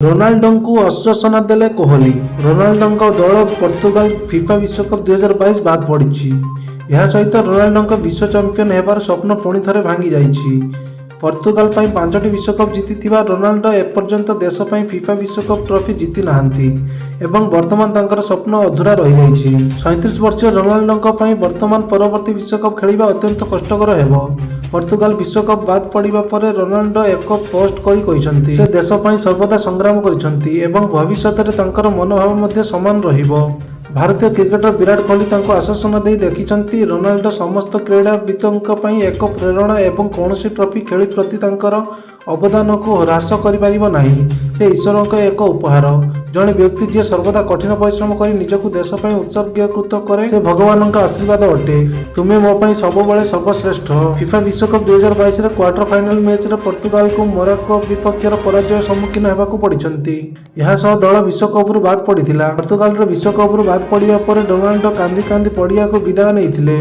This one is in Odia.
ରୋନାଲ୍ଡୋଙ୍କୁ ଆଶ୍ୱାସନା ଦେଲେ କୋହଲି। ରୋନାଲ୍ଡୋଙ୍କ ଦଳ ପର୍ତ୍ତୁଗାଲ ଫିଫା ବିଶ୍ୱକପ୍ 2022 ବାଦ୍ ପଡ଼ିଛି। ଏହା ସହିତ ରୋନାଲ୍ଡୋଙ୍କ ବିଶ୍ୱ ଚାମ୍ପିୟନ ହେବାର ସ୍ୱପ୍ନ ପୁଣି ଥରେ ଭାଙ୍ଗି ଯାଇଛି। ପର୍ତ୍ତୁଗାଲ ପାଇଁ 5ଟି ବିଶ୍ୱକପ୍ ଜିତିଥିବା ରୋନାଲ୍ଡୋ ଏପର୍ଯ୍ୟନ୍ତ ଦେଶ ପାଇଁ ଫିଫା ବିଶ୍ୱକପ୍ ଟ୍ରଫି ଜିତି ନାହାନ୍ତି ଏବଂ ବର୍ତ୍ତମାନ ତାଙ୍କର ସ୍ୱପ୍ନ ଅଧୁରା ରହିଯାଇଛି। 37 ବର୍ଷୀୟ ରୋନାଲ୍ଡୋଙ୍କ ପାଇଁ ବର୍ତ୍ତମାନ ପରବର୍ତ୍ତୀ ବିଶ୍ୱକପ୍ ଖେଳିବା ଅତ୍ୟନ୍ତ କଷ୍ଟକର ହେବ। ପର୍ତ୍ତୁଗାଲ ବିଶ୍ୱକପ୍ ବାଦ୍ ପଡ଼ିବା ପରେ ରୋନାଲ୍ଡୋ ଏକ ପୋଷ୍ଟ କରି କହିଛନ୍ତି ସେ ଦେଶ ପାଇଁ ସର୍ବଦା ସଂଗ୍ରାମ କରିଛନ୍ତି ଏବଂ ଭବିଷ୍ୟତରେ ତାଙ୍କର ମନୋଭାବ ମଧ୍ୟ ସମାନ ରହିବ। ଭାରତୀୟ କ୍ରିକେଟର ବିରାଟ କୋହଲି ତାଙ୍କୁ ଆଶ୍ୱାସନା ଦେଇ ଦେଖିଛନ୍ତି ରୋନାଲ୍ଡୋ ସମସ୍ତ କ୍ରୀଡ଼ାବିତଙ୍କ ପାଇଁ ଏକ ପ୍ରେରଣା ଏବଂ କୌଣସି ଟ୍ରଫି ଖେଳି ପ୍ରତି ତାଙ୍କର ଅବଦାନକୁ ହ୍ରାସ କରିପାରିବ ନାହିଁ। ସେ ଈଶ୍ୱରଙ୍କ ଏକ ଉପହାର। ଜଣେ ବ୍ୟକ୍ତି ଯିଏ ସର୍ବଦା କଠିନ ପରିଶ୍ରମ କରି ନିଜକୁ ଦେଶ ପାଇଁ ଉତ୍ସର୍ଗୀକୃତ କରେ ସେ ଭଗବାନଙ୍କ ଆଶୀର୍ବାଦ ଅଟେ। ତୁମେ ମୋ ପାଇଁ ସବୁବେଳେ ସର୍ବଶ୍ରେଷ୍ଠ। ଫିଫା ବିଶ୍ୱକପ୍ 2022ରେ କ୍ୱାର୍ଟର ଫାଇନାଲ ମ୍ୟାଚରେ ପର୍ତ୍ତୁଗାଲକୁ ମୋରୋକୋ ବିପକ୍ଷରେ ପରାଜୟ ସମ୍ମୁଖୀନ ହେବାକୁ ପଡ଼ିଛନ୍ତି। ଏହା ସହ ଦଳ ବିଶ୍ୱକପରୁ ବାଦ୍ ପଡ଼ିଥିଲା। ପର୍ତ୍ତୁଗାଲର ବିଶ୍ୱକପରୁ ବାଦ୍ ପଡ଼ିବା ପରେ ରୋନାଲ୍ଡୋ କାନ୍ଦି କାନ୍ଦି ପଡ଼ିଆକୁ ବିଦାୟ ନେଇଥିଲେ।